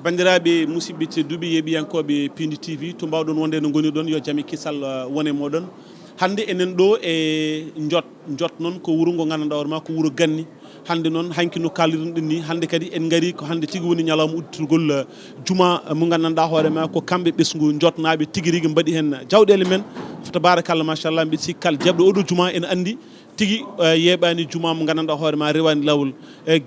bandiraɓe musidɓe tedduɓe yeeɓiyankoɓe Piindi TV to mbawɗon wonde no goni ɗon yo jaami kisal wone moɗon hande enen ɗo e Ndiotte noon ko wuuro ngo gandanɗa hoorema ko wuuro Ganni hande noon hanki no kalirɗen ɗum ni hande kadi en gari ko hande tigui woni ñalawma udditorgol juma mo gandanɗa hoorema ko kamɓe ɓesgu Ndiotte naɓe tigui rigui mbaɗi hen jawɗele men tabarakallah machallah mbiɗa sikki kala jabɗo oɗo juma ene andi tigui yeeɓani juma mo gandanɗa hoorema rewani lawol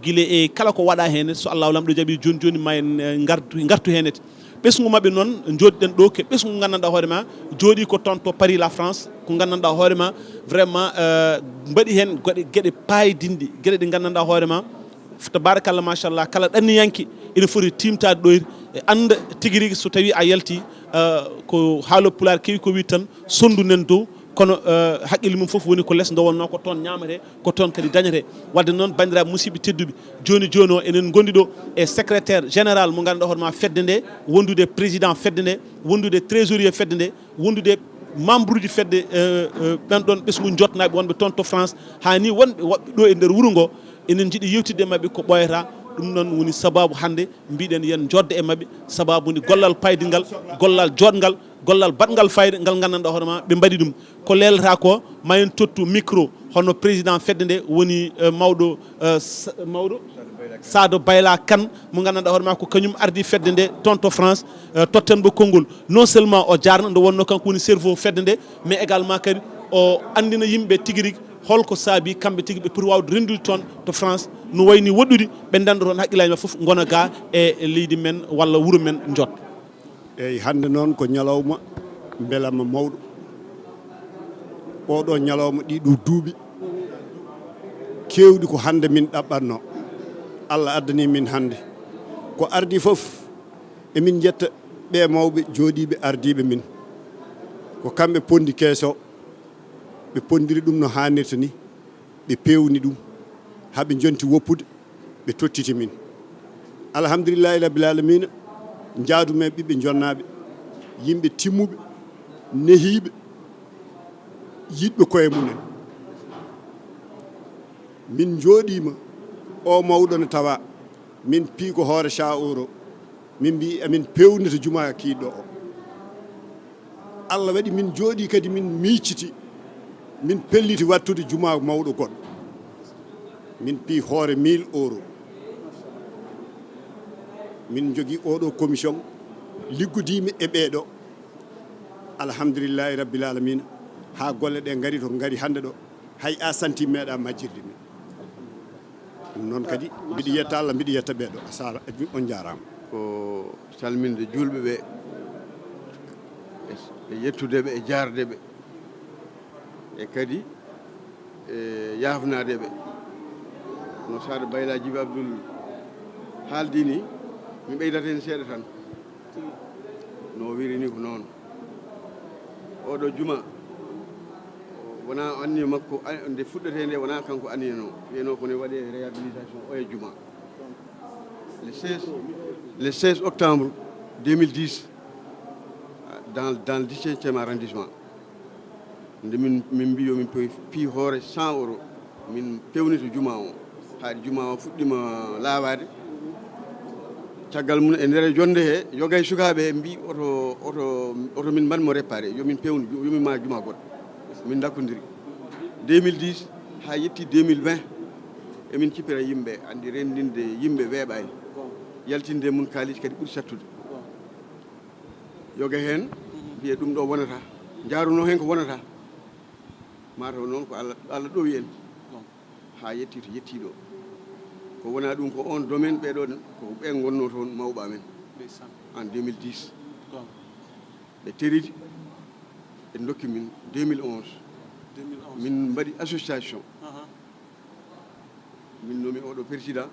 guile e kala ko waɗa hen so Allah lamɗo jaaɓi joni joni ma en gartu henete ɓesgu mabɓe noon joɗiɗen ɗo ke ɓesgu gandanɗa hoorema jooɗi ko toon to Paris la France ko gandanɗa hoorema vraiment mbaɗi hen gueɗe payidinɗe gueɗe ɗe gandanɗa hoorema tabarakallah machallah kala ɗanniyanke ene foti timtade ɗo e anda tigui rigui so tawi a yalti ko haalo Pulaar kewi ko wi tan sondu nen dow kono haqqille mum foof woni ko less nde wonno ko toon ñamate ko toon kadi dañete wadde noon bandiraɓe musidɓe tedduɓe joni joni o enen gondi ɗo e secrétaire général mo ganduɗa hoorema fedde nde wondude président fedde nde wondude trésorier fedde nde wondude membre uji fedde ɓen ɗon ɓesgu Ndiotte naɓe wonɓe toon to France hani wonɓe woɓɓe ɗo e nder wuuro ngo enen jiiɗi yewtidde mabɓe ko ɓoyata ɗum noon woni sababu hande mbiɗen yen jodde e mabɓe sababu ni gollal paydingal gollal joɗgal gollal badgal fayida ngal gandanɗa hoorema ɓe mbaɗi ɗum ko lelata ko ma en tottu micro hono président fedde nde woni mawɗo Sado Bayla Kane mo gandanɗa hoorema ko kañum ardi fedde nde toon to France tottenmo konngol non seulement o jarno nde wonno kanko woni cerveau fedde nde mais également kadi o andina yimɓe tigui rigui holko saabi kamɓe tigui ɓe poti wawde rendude toon to France no wayni woɗɗude ɓe danda toon haqqillaji mabɓe foof gona ga e leydi men walla wuuro men Ndiotte. eyyi hande noon ko ñalawma beelama mawɗo oɗo ñalawma ɗiɗo duuɓi kewɗi ko hande min ɗaɓɓatno Allah addani min hande ko ardi foof emin jetta ɓe mawɓe jooɗiɓe ardiɓe min ko kamɓe pondi keeso ɓe pondiri ɗum no hannirta ni ɓe pewni ɗum haɓe jonti woppude ɓe tottiti min alhamdulillahi rabbil alamina jaadumen ɓiɓɓe jonnaɓe yimɓe timmuɓe nehiɓe yiɗɓe koye mumen min jooɗima o mawɗo ne tawa min pii ko hoore cha euro min mbi amin pewnita juma kiiɗɗo o Allah waɗi min jooɗi kadi min micciti min pelliti wattude juma mawɗo goɗɗo min pii hoore 1000 euros min jogui oɗo commission liggodimi e ɓeeɗo alhamdulillahi rabbil alamina ha golle ɗe gari to gari hande ɗo hay a santi meeɗa majjirde min ɗum noon kadi mbiɗa yetta Allah mbiɗa yetta ɓeeɗo sara on jarama ko salminde julɓe ɓe e yettudeɓe e jardeɓe e kadi e yafnadeɓe no Sado Bayla Djiby Abdoul haaldi ni mi ɓeydata hen seeɗa tan no wiri ni ko noon oɗo juma wona anniya makko nde fuɗɗete nde wona kanko anniyano wiyano kone waɗe réhabilitation o e juma le 16 octobre 2010 dans le 17e arrondissement nde min mbi yo min pii hoore 100 euros min pewnito juma o haade juma o fuɗɗima laawade caggal mum e nder jonde he yogay sukaɓe mbi oto min mbanmo réparé yomin pewnu yomin ma juma goɗɗo min dakkodiri 2010 ha yetti 2020 emin cippira yimɓe andi rendinde yimɓe weeɓani yaltinde mun kaalis kadi ɓuuri sattude yoga hen mbiye ɗum ɗo wonata jaaruno hen ko wonata mataw noon ko Allah ɗowi en ha yetti to yetti ɗo ko wona ɗum ko on domaine ɓeɗon ko ɓe gonno toon mawɓe amen en 2010 ɓe teridi ɓe dokki min 2011 min mbaɗi association min nomi oɗo président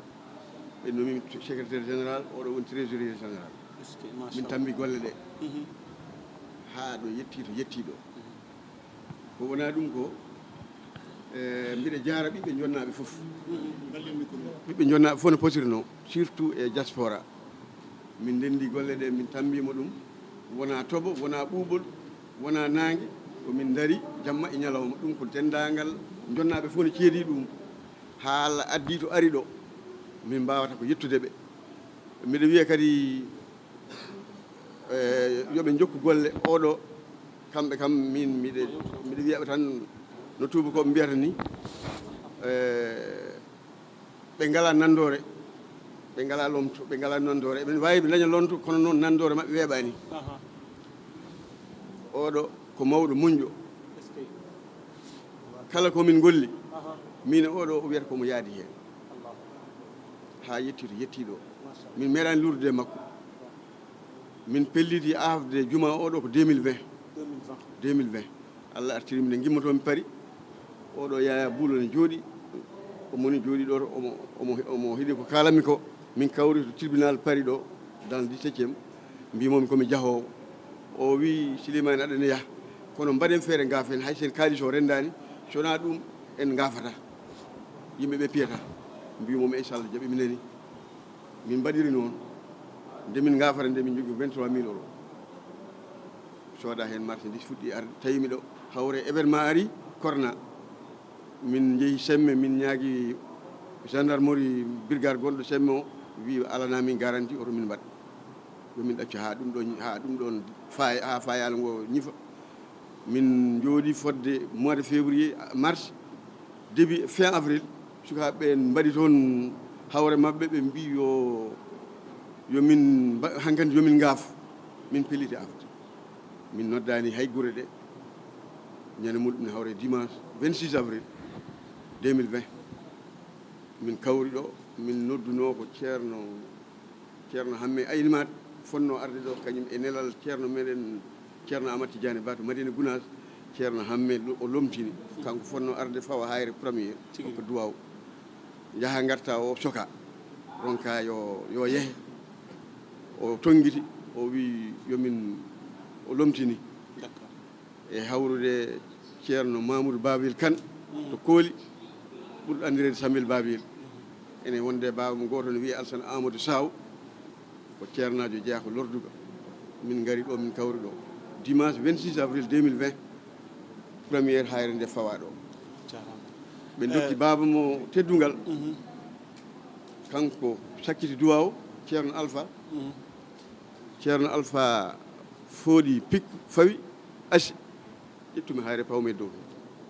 ɓe nomi secrétaire général oɗo woni trésorier général min tambi golle ɗe ha ɗo yetti ɗo ko wona ɗum ko mbiɗa jaara ɓiɓɓe jonnaɓe foof ɓiɓɓe jonnaɓe fof no potirno surtout e diaspora min ndendi golle ɗe min tambima ɗum wona toɓo wona ɓuuɓol wona nangue komin daari jamma e ñalawma ɗum ko dendagal jonnaɓe fof no ceedi ɗum ha Allah addi to ari ɗo min mbawata ko yettude ɓe mbiɗa wiya kadi yoɓe jokku golle oɗo kamɓe kam min miɗe wiyaɓe tan no tubakoɓe mbiyata ni ɓe ngala nandore ɓe ngala lomto ɓe ngala nandore ɓe wawi ɓe daña lonto kono noon nandore maɓɓe weeɓani oɗo ko mawɗo muñƴo kala komin golli min oɗo o wiyata komo yaadi hen ha yetti to yettiɗo min meeɗani lurde makko min pelliti afde juma oɗo ko 2020 Allah artiri mine gimmotomi paari oɗo Yaya Buulo ne jooɗi omoni jooɗi ɗo omo hiɗi ko kalami ko min kawri to tribunal Paris ɗo dans le 17e mbimomi komi jahowo o wi Silimane aɗane yaha kono mbaɗen feere gafen hay sen kalis o rendani sona ɗum en gafata yimɓeɓe piyata mbimomi inchallah jaaɓi minani min mbaɗiri noon nde min gafata nde min jogui 23 000 euros sooda hen marchandise fuɗɗi arde tawimi ɗo hawre événement ari corona min jeehi semme min ñaagui gendarmerie brigade gonɗo semme o wi alana min garanti oto min mbaɗ yomin ɗaccu ha ɗum ɗon ha fayalo ngo ñifa min jooɗi fodde mois de février mars début fin avril sukaɓe mbaɗi toon hawre mabɓe ɓe mbi yomin hankkandi yomin gaaf min pelliti afde min noddani hay guure ɗe ñande muɗum ne hawre dimanche 26 avril 2020 min kawri ɗo min nodduno ko ceerno hamme aynimat fonno arde ɗo kañum e nelal ceerno meɗen ceerno Amadou Tidiane Ba to Madina Gounass ceerno hamme o lomtini kanko fonno arde fawa hayre premier ko duwaw jaaha garta o soka ronka yo yeehe o tonguiti o wi yomin o lomtini e hawrude ceerno Mamoudou Babil Kane to Kooli ɓurɗo andirede Samil Babil ene wonde baba mo goto ne wiye Alsane Amadou Saw ko ceernajo jeeya ko lorduga min gari ɗo min kawri ɗo dimanche 26 avril 2020 premiére hayre nde fawa ɗo ɓe dokki baba mo teddugal kanko sakkiti duwaw ceerno Alpha fooɗi pik fawi asi ƴettumi hayre pawme dow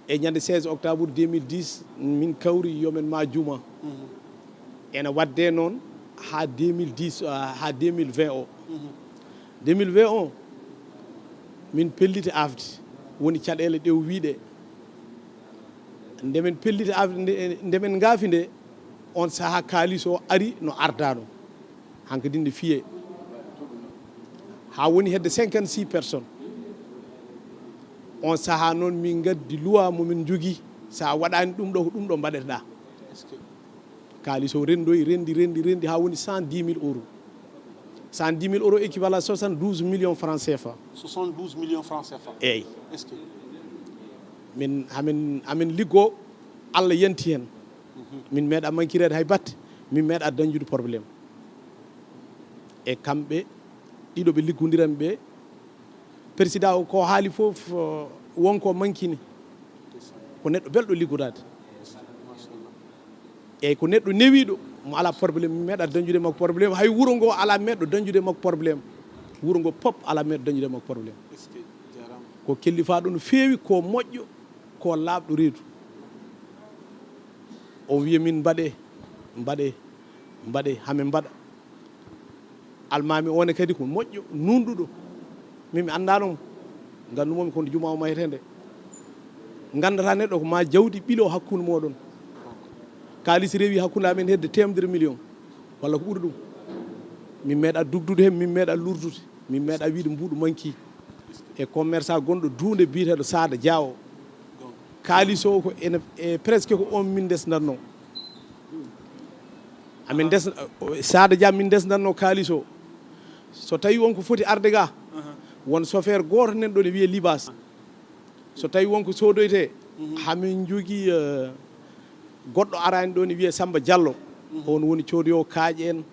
e ñande 16 octobre 2010 min kawri yomen ma juma ene wadde noon ha 2010 ha 2020 o 2020 o min pelliti afde woni caɗele ɗew wiiɗe ndemen pelliti afde ndemen gaafi nde on saaha kaalis o ari no ardano hankkadi nde fiye ha woni hedde 56 personnes on saaha noon min gaddi loi momin jogui sa waɗani ɗum ɗo ko ɗum ɗo mbaɗeteɗa kaalis o rendi ha woni 110 000 euros 110 000 euros équivalent 72 millions francs CFA 72 millions francs CFA eyyi est ce que min amin liggo Allah yanti hen min meeɗa mankirede hay batte min meeɗa dañdude probléme e kamɓe ɗiɗo ɓe liggodiranmi ɓe président o ko haali foof wonko mankini ko neɗɗo belɗo liggodade eyyi ko neɗɗo newiɗo mo ala probléme mi meeɗa dañdude makko probléme hay wuuro ngo ala meɗɗo dañdude makko probléme wuuro ngo pop ala meɗɗo dañdude makko probléme ko kellifaɗo no feewi ko moƴƴo ko laaɓɗo reedu o wiya min mbaɗe hame mbaɗa almami one kadi ko moƴƴo nunɗuɗo mimi andanomo gandumomi kono juma o mayetende gandata neɗɗo ko ma jawdi ɓilo hakkude moɗon kalis rewi hakkude amen hedde 100 millions walla ko ɓuuri ɗum min meeɗa dugdude hen min meeɗa lurdude min meeɗa wiide mbuɗu manki e commerçant gonɗo duunde biyeteɗo Sada Dia o kalis o ko ene presque ko on min desdanno amin des Sada Dia min desdanno kalis o so tawi wonko foti arde ga won chauffeur goto nen ɗo ne wiye Libas so tawi wonko sodoyte hamin jogui goɗɗo arani ɗo ne wiye Samba Diallo on woni codoyo kaaƴe en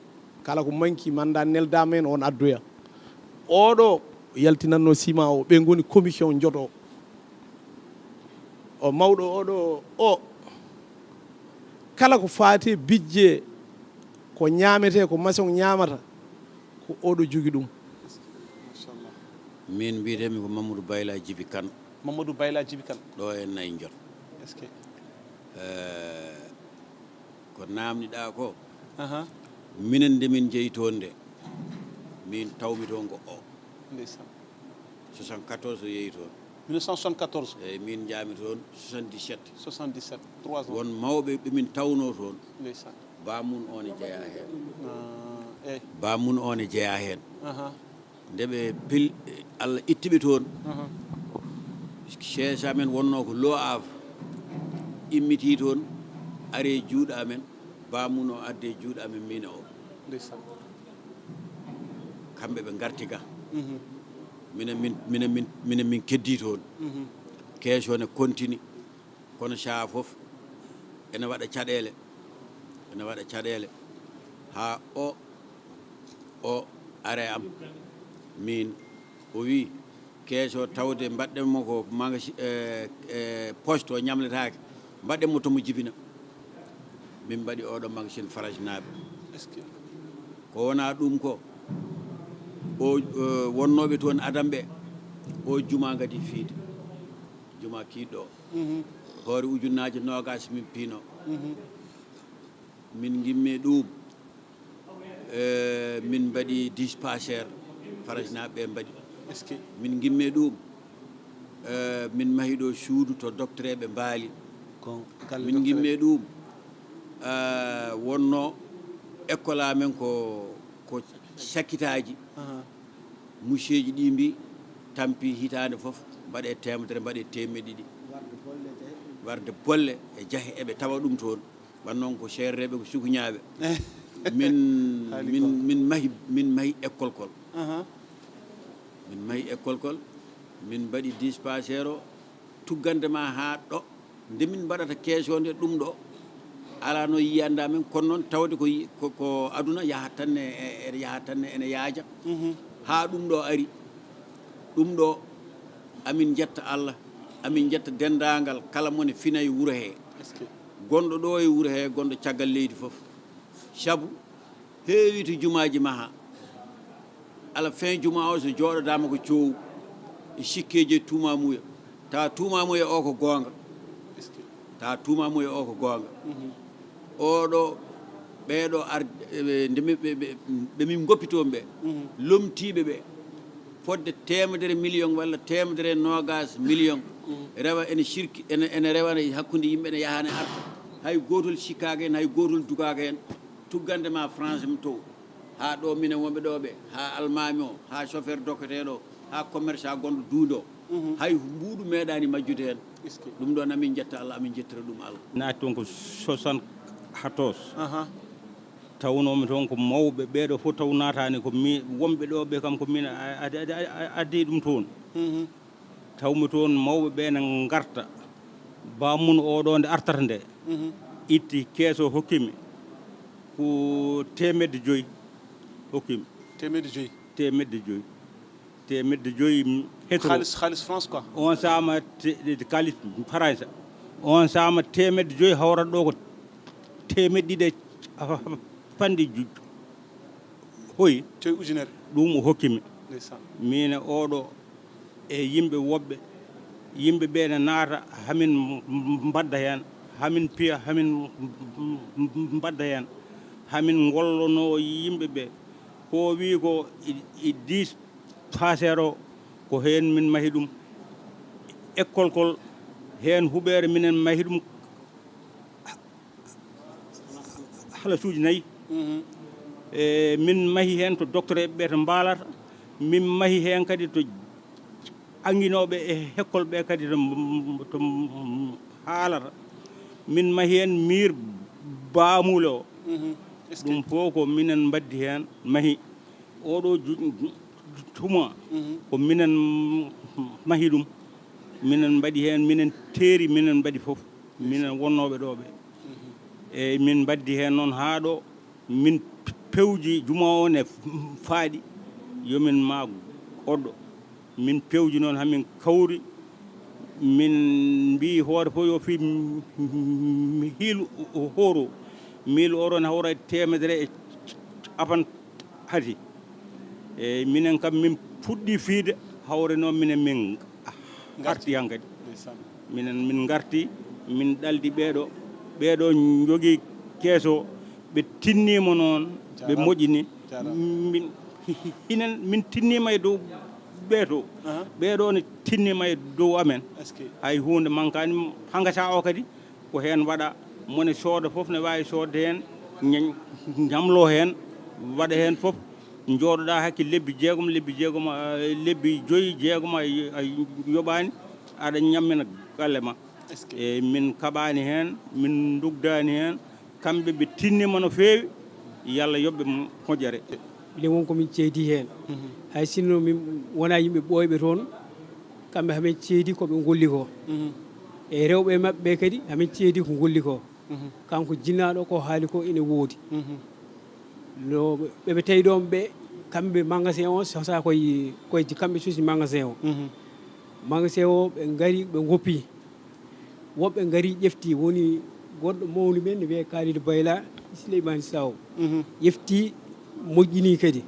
kala ko manki manda neldama en on addoya oɗo yaltinanno ciment o ɓe goni commission joto o mawɗo oɗo o kala ko faati bijje ko ñamete ko maçon ñamata ko oɗo jogui ɗum min mbiyetemi ko Mamadou Bayla Djibi Kane. Mamadou Bayla Djibi Kane. ɗo e nayi Ndiotte. est ce que ko namdiɗa ko aha minen nde min jeeyi toon nde min tawmi toon ko o ndeysan 74 o yeeyi toon 1974 eyyi min jaami toon 77 77 3 ans won mawɓe ɓe min tawno toon ndeysan bammun o ne jeeya heen eyi bammun o ne jeeya heen aha ndeɓe pil Allah ittiɓe toon aha cheikh amen wonno ko lo av immiti toon are juuɗe amen bammun o adde juuɗe amen min e o ndeysan kamɓe ɓe garti ga mhm minen min keddi toon mhm kees o ne continue kono saa fof ene waɗa caɗele ha o are am min o wi kees o tawde mbaɗɗenmo ko magasin poste o ñamletake mbaɗɗenmo tomo jibina min mbaɗi oɗo magasin farage naaɓe est ce que ko wona ɗum ko o wonnoɓe toon adam ɓe o juma gadi fiide juma kiiɗo o mhm hoore ujunnaje nogas min piino mhm min gimmi ɗum min mbaɗi dispensaire farage naɓe ɓe mbaɗi est ce que min gimmi ɗum min mahi ɗo suudu to docteur ɓe mbaali ko galle min gimmi ɗum wonno école amen ko sakkitaji aha monsieur ji ɗi mbi tampi hitande fof mbaɗe temedere mbaɗe temedde ɗiɗi warde bolle e jaahe eɓe tawa ɗum toon wan noon ko serreɓe ko sukuñaɓe min mahi école kol aha min mahi école kol min mbaɗi dispensaire o tuggandema ha ɗo nde min mbaɗata kees o nde ɗum ɗo ala no yiyanda men kono noon tawde ko aduna yahat tan ene yahat tan ene yaaja mhm ha ɗum ɗo ari ɗum ɗo amin jetta Allah amin jetta dendagal kala mone fina e wuuro he est ce que gonɗo ɗo e wuuro he gonɗo caggal leydi fof sabu heewi to jumaji maha ala fin juma o so jooɗodama ko coowu e sikkeji tumamuya tawa tumamuya o ko gonga est ce que tawa tumamuya o ko gonga mhm oɗo ɓeɗo nde min goppitoon ɓe lomtiɓe ɓe fodde 100 million walla 120 million rewa ene sirki ene rewana hakkude yimɓe ne yahane arta hay gotol sikkaka hen hay gotol dugaka hen tuggande ma français mi to ha ɗo minen wonɓe ɗo ɓe ha almami o ha chauffeur docketeɗo ha commerçant gonɗo duuɗo hay mbuɗu meeɗani majjude hen est ce que ɗum ɗon amin jetta Allah amin jettira ɗum Allah naati toon ko 74 aha tawnomi toon ko mawɓe ɓeɗo fof taw natani ko mi wonɓe ɗo ɓe kam ko min addi ɗum toon mhm tawmi toon mawɓe ɓe ne garta bammun oɗo nde artata nde mhm itti keeso hokkimi ko 500 hokkimi temedde joyyi temedde joyyi hetoro xaalis France quoi on sama kalis France on sama 500 hawrat ɗo ko 200 fandi hoyi coy ujunere ɗum o hokkimi ndeysan min oɗo e yimɓe woɓɓe yimɓe ɓe ne naata hamin mbadda hen hamin piya hamin mbadda hen hamin gollono yimɓe ɓe ko wi ko e 10 passer o ko hen min mahi ɗum école kol hen huɓere minen mahi ɗum hala suuji 4 e min mahi hen to docteur ɓe to mbalata min mahi hen kadi to anguinoɓe e école ɓe kadi to haalata min mahi hen mir bamule o ɗum fof ko minen mbaddi hen mahi oɗo tuma ko minen mahi ɗum minen mbaɗi hen minen teeri minen mbaɗi fof minen wonnoɓe ɗo ɓe eyyi min mbaddi hen noon haa ɗo min pewji juma o ne faaɗi yomin ma goɗɗo min pewji noon hamin kawri min mbi hoore fof yo fi hiilu horo 1000 euro ne hawra 150 eyyi minen kam min puɗɗi fiide hawreno minen min garti han kadi min garti min ɗaldi ɓeeɗo jogii keeso ɓe tinnima noon ɓe moƴƴini min tinnima e dow ɓeeɗo ne tinnima e dow amen hay hunde mankani hangata o kadi ko heen waɗa mone sooda fof ne wawi soodde heen ñamlo heen waɗa heen fof jooɗoɗa hakke lebbi jeegom lebbi joyi jeegom a yoɓani aɗa ñammina galle ma e min kaɓani heen min dugdani heen kamɓe ɓe tinnima no feewi yallah yoɓɓe moƴƴere le wonko min ceedi heen hay sinno min wona yimɓe ɓooyɓe toon kamɓe hamin ceedi koɓe golli ko e rewɓe maɓɓe ɓe kadi hamin ceedi ko golli ko kanko jinnaɗo ko haali ko ene woodi no ɓeɓe tawi ɗon ɓe kamɓe magasin o sosa koye kamɓe suusi magasin o magasin o ɓe ngari ɓe goppi woɓɓe ngari ƴefti woni goɗɗo mawni men ne wiye Kalidou Bayla Souleymane Sow ƴefti moƴƴini kadi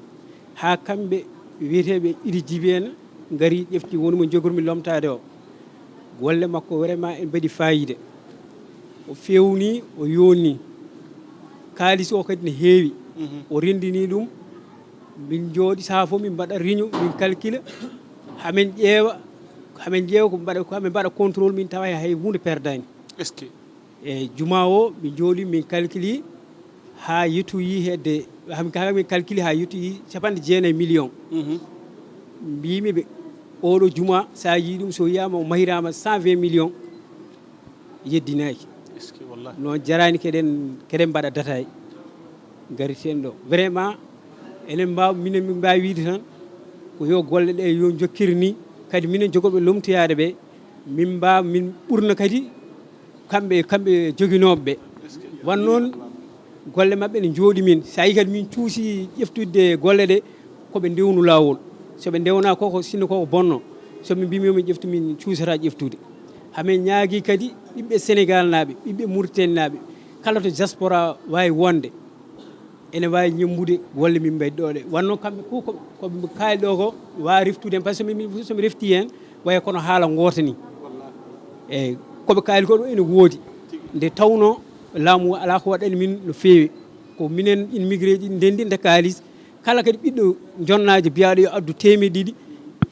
ha kamɓe wiyeteɓe Idi Djiby en ngari ƴefti woni mo jogormi lomtade o golle makko vraiment en mbaɗi fayida o fewni o yonni kalis o kadi ne heewi o rendini ɗum min jooɗi saha fof min mbaɗa réunion min calcule hamin ƴeewa ko hamin mbaɗa contrôle min tawa hay hunde perdani e juma o min jooɗi min calcule ha yettoyi hedde min calcule ha yettoyi 90 millions mbimiɓe oɗo juma sa yi ɗum so yiyama o mahirama 120 millions yeddinaki noon jarani keɗen mbaɗa datay gariten ɗo vraiment enen minen min mbawi wiide tan ko yo golle ɗe yo jokkir ni kadi minen jogoɓe lomtoyade ɓe min ɓurna kadi kamɓe joguinoɓe ɓe wan noon golle mabɓe ne jooɗi min sa yi kadi min cuusi ƴeftudde golle ɗe koɓe ndewnu lawol soɓe ndewna koko sinno koko bonno somin mbimi ƴeftu min cuusata ƴeftude hamin ñaagui kadi ɓiɓɓe Sénégal naɓe ɓiɓɓe Mauritanie naɓe kala to diaspora wawi wonde ene wawi ñambude golle min mbaɗi ɗo ɗe wanno kamɓe koɓe kaali ɗo ko wawi reftude hen par ce que somi refti hen waya kono haala goota ni eyyi koɓe kaali ko ɗo ene woodi nde tawno laamu ala ko waɗani min no feewi ko minen immigré ji ndendi nde kaalis kala kadi ɓiɗɗo jonnajo biyaɗo yo addu 200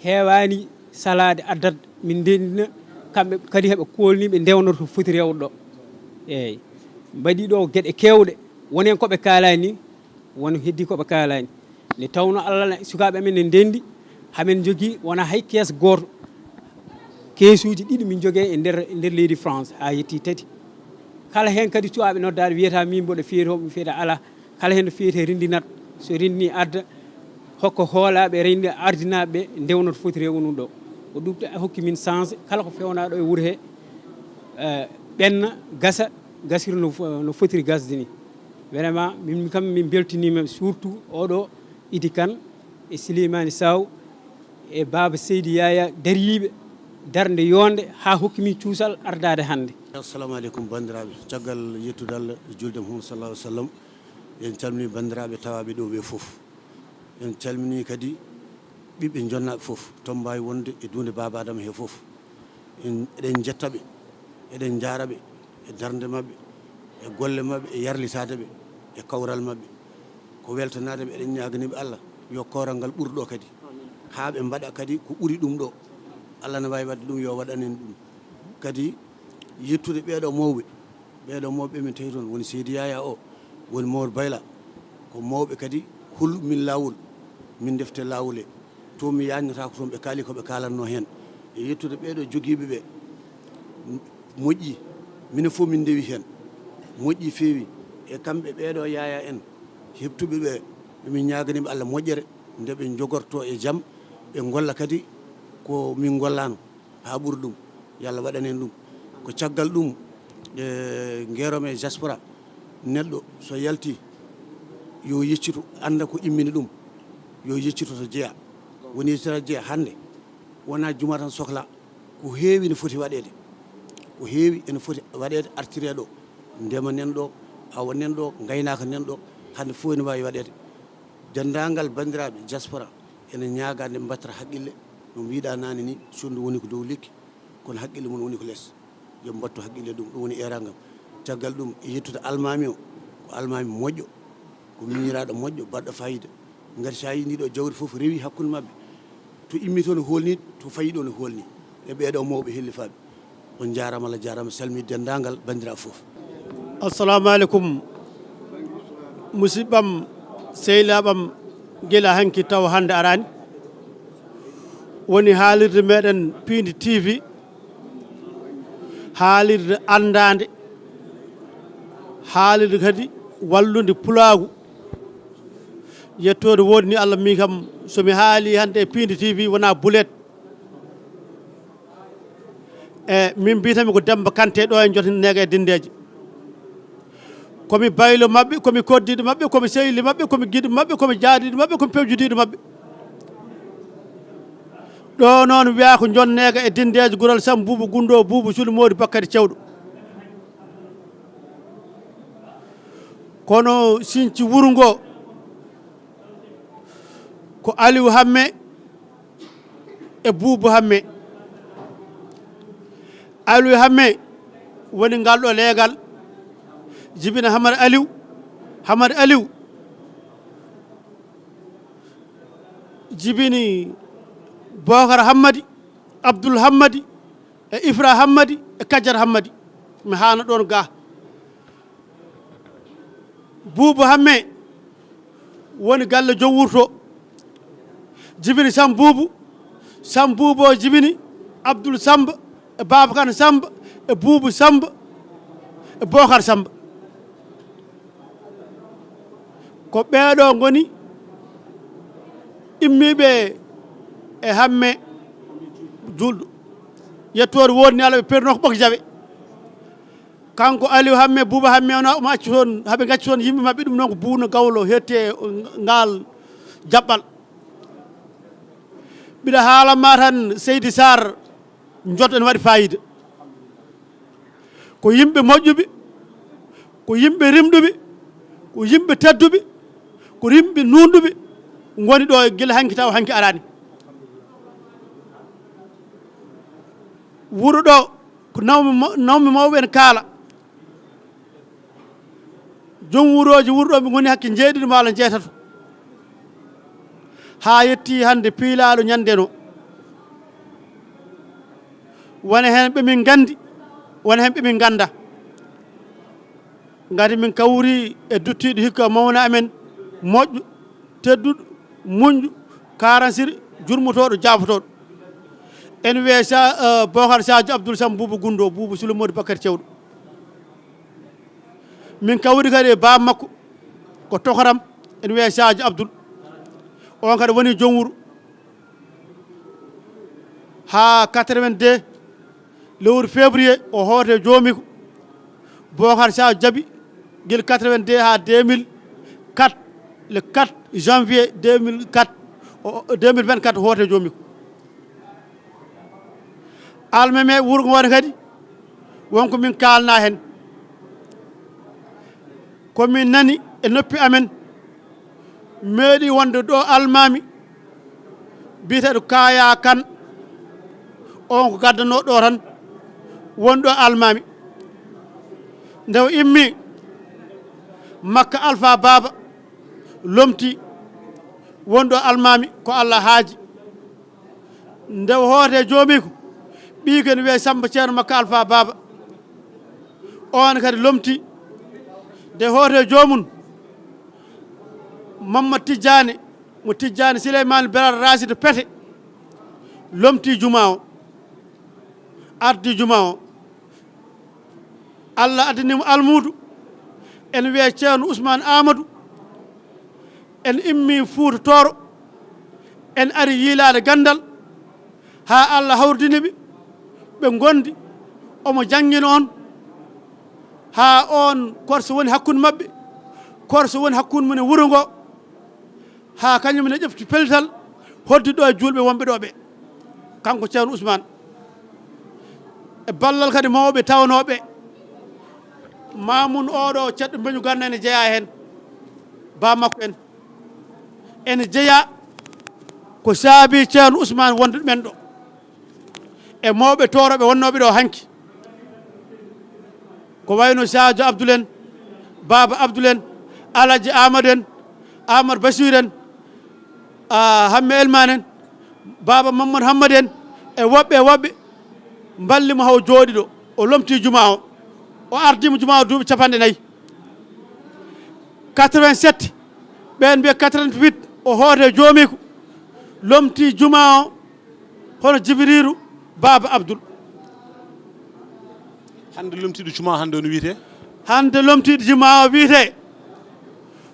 heewani salade addat min ndendina kamɓe kadi heɓe kolni ɓe ndewnoto to foti rewde ɗo eyyi mbaɗi ɗo gueɗe kewɗe wonen koɓe kaalani ni wona heddi koɓe kaalani nde tawno Allah sukaɓe amen ne ndendi hamin jogui wona hay kees goto keesuji ɗiɗi min jogui e nder leydi France ha yetti 3 kala hen kadi cuwaɓe noddaɗe wiyata min mboɗo feetoɓe fiyeta ala kala hen no fiyete rendinat so rendini adda hokko hoolaɓe rendi ardinaɓeɓe ndewno to foti rewnu ɗo o ɗum hokki min chance kala ko fewnaɗo e wuuro he ɓenna gasir no fotiri gasde ni vraiment min kam min beltinima surtout oɗo Idi Kane e Souleymane Sow e baba Seydi Yaya dariɓe darde yonde ha hokki min cuusal ardade hande. Assalamu aleykum bandiraɓe caggal yettude Allah e julde Muhammad sallallahu alaihi wasallam en calmini bandiraɓe tawaɓe ɗo ɓe foof en calmini kadi ɓiɓɓe jonnaɓe foof ton mbawi wonde e dunde baba Adama he foof eɗen jettaɓe eɗen jaraɓe e darde mabɓe e golle mabɓe e yarlitade ɓe e kawral mabɓe ko weltanade ɓe eɗen ñaganiɓe Allah yo kawral ngal ɓurɗo kadi ha ɓe mbaɗa kadi ko ɓuuri ɗum ɗo Allah ne wawi wadde ɗum yo waɗanen ɗum kadi yettude ɓeeɗo mawɓe min tawi toon woni Seydi Yaya o woni Mamadou Bayla ko mawɓe kadi min lawol min defte lawol e to mi yannata ko toon ɓe kaali koɓe kalanno hen e yettude ɓeeɗo joguiɓe ɓe moƴƴi minen fof min dewi hen moƴƴi feewi e kamɓe ɓeeɗo Yaya en heptuɓe ɓe min ñaganiɓe Allah moƴƴere nde ɓe jogorto e jaam ɓe golla kadi ko min gollano ha ɓuuri ɗum yo Allah waɗanen ɗum ko caggal ɗum guerome e diaspora neɗɗo so yalti yo yeccito anda ko immini ɗum yo yeccito to jeeya woni yeccita jeeya hande wona juma tan sohla ko heewi ne foti waɗede ko heewi ene foti waɗede artire ɗo ndema nen ɗo awa nen ɗo gaynaka nen ɗo hande fof ene wawi waɗede dendagal bandiraɓe diaspora ene ñaaga nde mbattata haqqille no mbiɗa nane ni sondu woni ko dow lekki kono haqqille mum woni ko less yoɓe mbattu haqqille ɗum ɗum woni erangam caggal ɗum yettude almami o ko almami moƴƴo ko miñiraɗo moƴƴo baɗɗo fayida gati sa yi ndiɗo jawdi foof rewi hakkude mabɓe to immi to no holni to fayi ɗo no holni e ɓeeɗo mawɓe hellifaɓe on jarama Allah jarama salmi dendagal bandira foof. assalamu aleykum musidɓam sehilaɓam guila hanki taw hande arani woni haalirde meɗen Piindi TV haalirde andade haalirde kadi wallude pulaagu yettode wodi ni Allah mi kam somi haali hande e Piindi TV wona bulet min mbitami ko Demba Kanté ɗo e jotinega e dindeje komi baylo mabɓe komi koddiɗo mabɓe komi sehili mabɓe komi guiɗo mabɓe komi jaadiɗo mabɓe komi pewjudiɗo mabɓe ɗo noon wiya ko jonnega e dindeje gural Sam Boubou Gundo Boubou Sulu Modi Bakary Cewɗo kono sinci wuro ngo ko Aliou Hamme e Boubou Hamme Aliou Hamme woni ngal ɗo leegal jibina Hamad Aliou jibini Bocar Hammadi Abdoul Hammadi e Ifra Hammadi e Kadiar Hammadi mi hana ɗon ga Boubou Hamme woni galle joom wurto jibini Sam Boubou o jibini Abdoul Samba e Babacar Samba e Boubou Samba e Bocar Samba ko ɓeeɗo goni immiɓe e Hamme julɗo yettode wodni Allah ɓe perno ko ɓoki jaɓe kanko Aliou Hamme Boubou Hamme ona omo acci toon haaɓe gacci toon yimɓe mabɓe ɗum noon ko Buuno Gawlo hette ngal jaɓɓal mbiɗa haalanma tan Seydi Sarr Ndiotte ene waɗi fayida ko yimɓe moƴƴuɓe ko yimɓe rimɗuɓe ko yimɓe tedduɓe ko yimɓe nunduɓe goni ɗo guila hanki taw hanki arani wuro ɗo ko nawmi mawɓe en kaala joom wuroji wuro ɗo ɓe goni hakke jeeɗiɗo mala jeetato ha yetti hande piilaɗo ñande no wona hen ɓe min gandi wona hen ɓe min ganda gati min kawri e duttiɗo hikka mawna amen moƴƴo tedduɗo muñƴo karansir jurmotoɗo jafotoɗo en wiye Bocar Sadio Abdoul Sam Boubou Gundo Boubou Sulu Modi Bakary Cewɗo min kawri kadi e baba makko ko tokaram en wiye Sadio Abdoul on kadi woni joom wuro ha 82 lewru février o hoote joomiko Bocar Sadio jaaɓi guila 82 ha 2004 le 4 janvier 2024 hoote joomiko almeme wuro ngo woni kadi wonko min kalna hen komin nani e noppi amen meeɗi wonde ɗo almami biteɗo Kaya Kane on ko gaddano ɗo tan woni ɗo almami nde o immi makka Alpha Baba lomti woni ɗo almami ko Allah haaji nde o hoote joomiko ɓiiko ne wiye Samba Ceerno makka Alpha Baba on kadi lomti nde hoote joomum Mamma Tidiane mo Tidiane Souleymane Berar Racide Pete lomti juma o ardi juma o Allah addinimo almudu en wiye Ceerno Ousmane Amadou en immi Fuuta Tooro en ari yiilade gandal ha Allah hawrdiniɓe ɓe gondi omo jangguino on ha on korso woni hakkude mabɓe korso woni hakkude mum e wuuro ngo ha kañum ne ƴefti pellital hoddi ɗo e julɓe wonɓe ɗo ɓe kanko Ceerno Ousmane e ballal kadi mawɓe tawnoɓe Mamoun oɗo ceɗɗo beñu ganna ene jeeya hen ba makko en ene jeeya ko saabi ceerno ousmane wonde men ɗo e mawɓe toroɓe wonnoɓe ɗo hanki ko wayno sadio abdoul en baba abdoul en alaji amadou en amadou basir en hamme elmane en baba mamadou hammadi en e woɓɓe mballimo haw jooɗi ɗo o lomti juma o ardima juma o duuɓi 4 87 ɓen mbiya 88 o hoode joomiko lomti juma o hono jibriru baba abdoul hande lomtiɗo juma hande no wiyete hande lomtiɗo juma o wiyete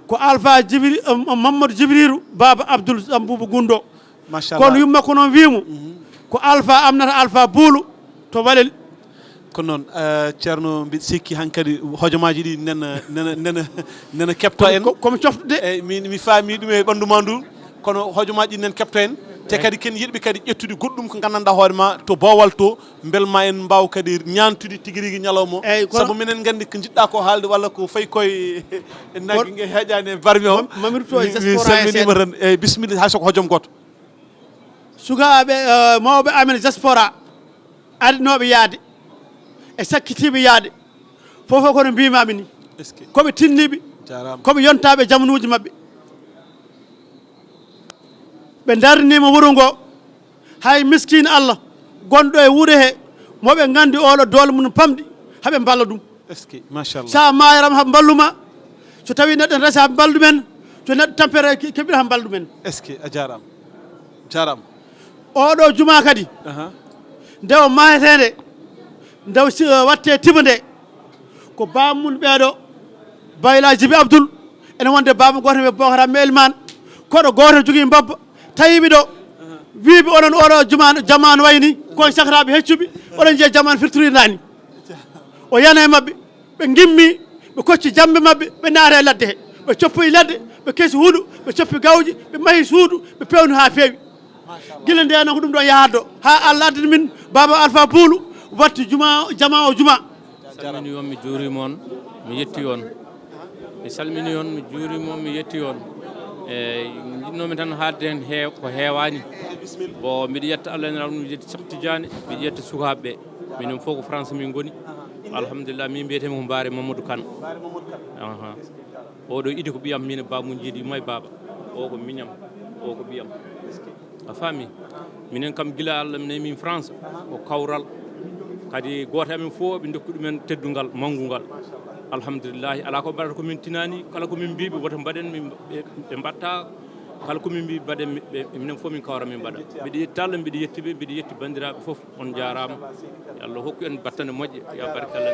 ko alpha jibri mamadou jibriru baba abdoul sambouba gundo machallah kono yumma ko noon wimo ko alpha amnata alpha buulu to walel ko noon ceerno mbiɗa sikki hankkadi hojomaji ɗi nena kepto en komi coftude eyyi mi faami ɗum e ɓandu ma ndu kono hojomaji ɗi nen kepto en te kadi ken yiɗɓe kadi ƴettude goɗɗum ko gandanɗa hoore ma to bowal to beel ma en mbaw kadi ñantude tigui rigui ñalawma o saabu minen gandi ko jiɗɗa ko haalde walla ko fayi koye naggue gue heeƴani e barmi o mi salminima tan eyyi bisimilla hay soko hojom goto sukaɓe mawɓe amen diaspora arinoɓe yaade e sakkitiɓe yaade fofo kono mbimami ni koɓe tinniɓe koɓe yontaɓe jamanuji mabɓe ɓe darnima wuuro ngo hay miskine Allah gonɗo e wuuro he moɓe gandi oɗo doole mum pamɗi haɓe mballa ɗum machallah sa mayaram haɓe mballuma so tawi neɗɗo resa haɓe mballu men so neɗɗo tampere keɓira haɓe mballu men a jarama oɗo juma kadi nde o mahetede nde watte tiba nde ko bamum ɓeeɗo bayla djibi abdoul ene wonde baba goto ɓe bocara melman koɗo goto jogui babba tawiɓe ɗo wiɓe onon oɗo jamanu wayni koye sahraɓe heccuɓe oɗon jiiya jamanu firtorirnani o yana e mabɓe ɓe gimmi ɓe kocci jambe mabɓe ɓe naata e ladde he ɓe coppoyi ladde ɓe keesi huuɗo ɓe coppi gawji ɓe maahi suudu ɓe pewni ha feewi guila nde noon ko ɗum ɗo yahaddo ha Allah addani min baba alpha boulu watti jama o juma salmini on mi juurima on mi yetti on mi salmini on mi juurima on mi yetti on e jinnomi tan haalde hen ko heewani bon mbiɗa yetta Allah en raw mi yetti Cheikh Tidiane mbiɗa yetta sukaɓeɓe minen fof ko France min goni alhamdulillah min mbiyetemi ko Mbaare Mamadou Kane oɗo idi ko ɓiyam min bamum jiiɗi yumma e baba o ko miñam o ko ɓiyam a faami minen kam gila Allah minen min France ko kawral kadi goto amen fof ɓe dokki ɗumen teddungal manggungal alhamdulillahi ala ko mbaɗata komin tinani kala komin mbiɓe woto mbaɗen ɓe mbatta kala komin mbi mbaɗen minen fof min kawra min mbaɗa mbiɗa yetti Allah mbiɗa yettiɓe mbiɗa yetti bandiraɓe foof on jarama yo Allah hokku en battane moƴƴe ya barke Allah